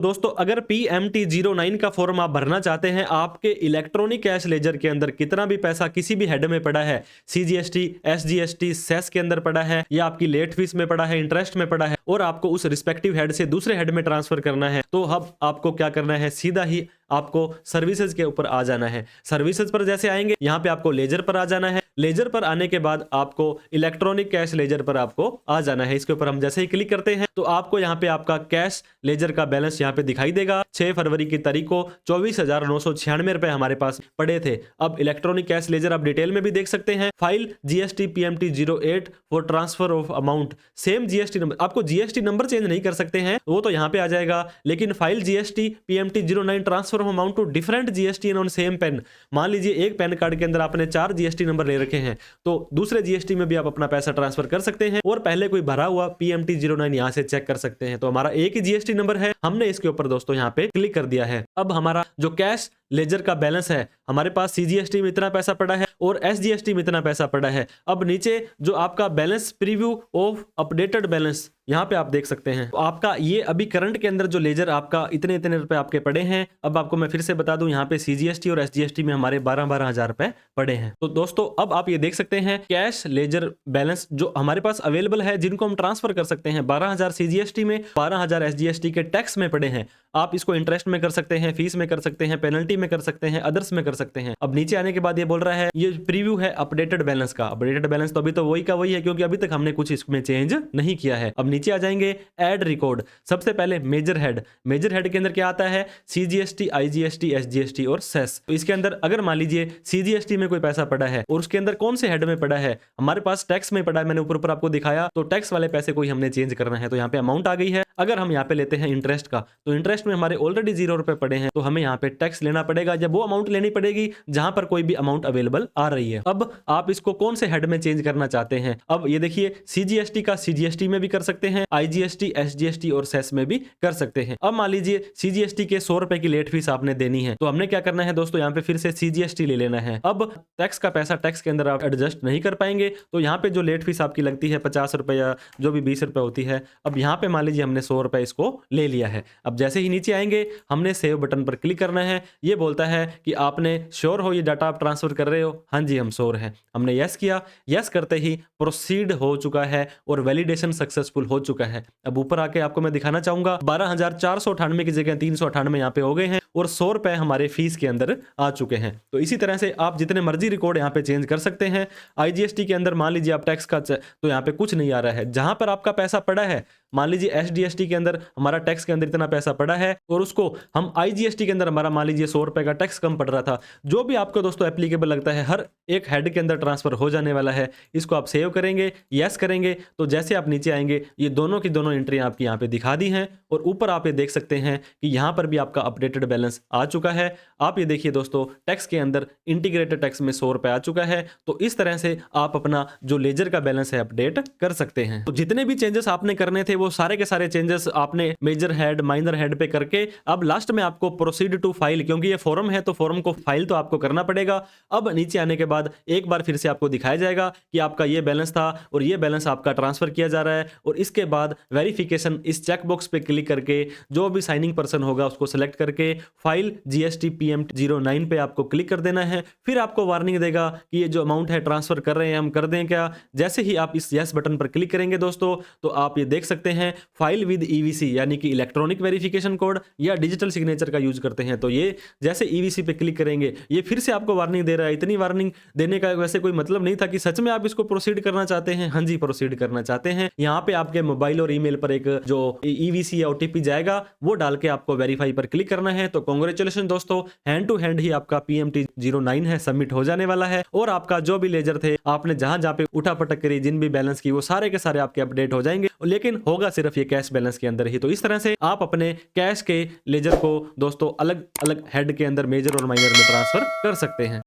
दोस्तों अगर PMT09 का फॉर्म आप भरना चाहते हैं, आपके इलेक्ट्रॉनिक कैश लेजर के अंदर कितना भी पैसा किसी भी हेड में पड़ा है, CGST, SGST, सेस के अंदर पड़ा है, या आपकी लेट फीस में पड़ा है, इंटरेस्ट में पड़ा है, और आपको उस रिस्पेक्टिव हेड से दूसरे हेड में ट्रांसफर करना है, तो अब आपको क्या करना है, सीधा ही आपको सर्विसेज के ऊपर आ जाना है। सर्विसेज पर जैसे आएंगे, यहाँ पे आपको लेजर पर आ जाना है। लेजर पर आने के बाद आपको इलेक्ट्रॉनिक कैश लेजर पर आपको आ जाना है। इसके ऊपर हम जैसे ही क्लिक करते हैं तो आपको यहाँ पे आपका कैश लेजर का बैलेंस यहाँ पे दिखाई देगा। 6 फरवरी की तारीख को 24,996 रुपए हमारे पास पड़े थे। अब इलेक्ट्रॉनिक कैश लेजर आप डिटेल में भी देख सकते हैं। File GST PMT 08 for transfer of amount, same GST number. आपको GST नंबर चेंज नहीं कर सकते हैं, वो तो यहाँ पे आ जाएगा, लेकिन file GST PMT 09 transfer amount to different GST on same PAN. मान लीजिए एक पेन कार्ड के अंदर आपने 4 GST नंबर ले रखे हैं, तो दूसरे GST में भी आप अपना पैसा ट्रांसफर कर सकते हैं और पहले कोई भरा हुआ PMT 09 यहां से चेक कर सकते हैं। तो हमारा एक ही GST नंबर है, हमने इसके ऊपर दोस्तों यहां पे क्लिक कर दिया है। अब हमारा जो कैश लेजर का बैलेंस है, हमारे पास CGST में इतना पैसा पड़ा है और SGST में इतना पैसा पड़ा है। अब नीचे जो आपका balance preview of updated balance यहाँ पे आप देख सकते हैं। तो आपका ये अभी करंट के अंदर जो लेजर आपका इतने इतने रुपए आपके पड़े हैं। अब आपको मैं फिर से बता दूं, यहाँ पे CGST और SGST में हमारे 12-12 हजार रुपए पड़े हैं। तो दोस्तों अब आप ये देख सकते हैं कैश लेजर बैलेंस जो हमारे पास अवेलेबल है, जिनको हम ट्रांसफर कर सकते हैं। 12,000 CGST में, 12,000 SGST के टैक्स में पड़े हैं। आप इसको इंटरेस्ट में कर सकते हैं, फीस में कर सकते हैं, पेनल्टी में कर सकते हैं, अदर्स में कर सकते हैं। अब नीचे आने के बाद ये बोल रहा है, ये प्रीव्यू है अपडेटेड बैलेंस का। अपडेटेड बैलेंस तो अभी तो वही का वही है, क्योंकि अभी तक हमने कुछ इसमें चेंज नहीं किया है। अब नीचे आ जाएंगे ऐड रिकॉर्ड। सबसे पहले मेजर हेड। मेजर हेड के अंदर क्या आता है, CGST, IGST, SGST और सेस। तो इसके अंदर अगर मान लीजिए CGST में कोई पैसा पड़ा है और उसके अंदर कौन से हेड में पड़ा है, हमारे पास टैक्स में पड़ा है, मैंने ऊपर आपको दिखाया। तो टैक्स वाले पैसे को ही हमने चेंज करना है, तो यहाँ पे अमाउंट आ गई है। अगर हम यहाँ पे लेते हैं इंटरेस्ट का, तो इंटरेस्ट में हमारे ऑलरेडी 0 रुपए पड़े हैं, तो हमें यहाँ पे टैक्स लेना पड़ेगा। जब वो अमाउंट लेनी पड़ेगी जहां पर कोई भी अमाउंट अवेलेबल आ रही है। अब आप इसको कौन से हेड में चेंज करना चाहते हैं, अब ये देखिए CGST का CGST में भी कर सकते हैं, IGST, SGST और सेस में भी कर सकते हैं। अब मान लीजिए CGST के 100 रुपए की लेट फीस आपने देनी है, तो हमने क्या करना है दोस्तों, यहाँ पे फिर से CGST ले लेना है। अब टैक्स का पैसा टैक्स के अंदर आप एडजस्ट नहीं कर पाएंगे, तो यहाँ पे जो लेट फीस आपकी लगती है 50 रुपए या जो भी 20 रुपए होती है, अब यहाँ पे मान लीजिए हमने 100 रुपए इसको ले लिया है। अब जैसे ही नीचे आएंगे, हमने सेव बटन पर क्लिक करना है। ये बोलता है कि आपने श्योर हो ये डाटा आप ट्रांसफर कर रहे हो। हाँ जी, हम श्योर हैं। हमने यस किया। यस करते ही प्रोसीड हो चुका है और वैलिडेशन सक्सेसफुल हो चुका है। अब ऊपर आके आपको मैं दिखाना चाहूंगा, 12,498 की जगह 398 यहाँ पे हो गए हैं और 100 रुपए हमारे फीस के अंदर आ चुके हैं। तो इसी तरह से आप जितने मर्जी रिकॉर्ड यहाँ पे चेंज कर सकते हैं। IGST के अंदर मान लीजिए आप टैक्स का, तो यहाँ पे कुछ नहीं आ रहा है। जहां पर आपका पैसा पड़ा है, मान लीजिए SGST के अंदर हमारा टैक्स के अंदर इतना पैसा पड़ा है और उसको हम IGST के अंदर हमारा मान लीजिए 100 रुपए का टैक्स कम पड़ रहा था। जो भी आपको दोस्तों एप्लीकेबल लगता है, हर एक हेड के अंदर ट्रांसफर हो जाने वाला है। इसको आप सेव करेंगे, यस करेंगे, तो जैसे आप नीचे आएंगे, ये दोनों की दोनों एंट्री आपकी यहाँ पे दिखा दी हैं और ऊपर आप ये देख सकते हैं कि यहाँ पर भी आपका अपडेटेड बैलेंस आ चुका है। आप ये देखिए दोस्तों, टैक्स के अंदर इंटीग्रेटेड टैक्स में 100 रुपए आ चुका है। तो इस तरह से आप अपना जो लेजर का बैलेंस है अपडेट कर सकते हैं। तो जितने भी चेंजेस आपने करने थे, वो सारे के सारे चेंजेस आपने मेजर हेड, माइनर हेड पे करके अब लास्ट में आपको प्रोसीड टू फाइल, क्योंकि ये फॉर्म है तो फॉर्म को फाइल तो आपको करना पड़ेगा। अब नीचे आने के बाद एक बार फिर से आपको दिखाया जाएगा कि आपका ये बैलेंस था और ये बैलेंस आपका ट्रांसफर किया जा रहा है। और इसके बाद वेरिफिकेशन, इस चेक बॉक्स पे क्लिक करके जो भी साइनिंग पर्सन होगा उसको सेलेक्ट करके फाइल GST PMT 09 पे आपको क्लिक कर देना है। फिर आपको वार्निंग देगा कि ये जो अमाउंट है ट्रांसफर कर रहे हैं, हम कर दें क्या। जैसे ही आप इस यस बटन पर क्लिक करेंगे दोस्तों, तो आप ये देख सकते हैं फाइल विद EVC यानी कि इलेक्ट्रॉनिक वेरिफिकेशन कोड या डिजिटल सिग्नेचर का यूज करते हैं। तो ये जैसे EVC पे क्लिक करेंगे, ये फिर से आपको वार्निंग दे रहा है। इतनी वार्निंग देने का वैसे कोई मतलब नहीं था कि सच में आप इसको प्रोसीड करना चाहते हैं। हाँ जी, प्रोसीड करना चाहते हैं। यहाँ पे आपके मोबाइल और ईमेल पर एक जो EVC या OTP जाएगा, वो डाल के आपको वेरीफाई पर क्लिक करना है। तो कांग्रेचुलेशन दोस्तों, हैंड टू हैंड ही आपका PMT 09 है सबमिट हो जाने वाला है और आपका जो भी लेजर थे, आपने जहां जहां पे उठा पटक करी, जिन भी बैलेंस की, वो सारे के सारे आपके अपडेट हो जाएंगे। लेकिन होगा सिर्फ ये कैश बैलेंस के अंदर ही। तो इस तरह से आप अपने कैश के लेजर को दोस्तों अलग अलग हेड के अंदर मेजर और माइनर में ट्रांसफर कर सकते हैं।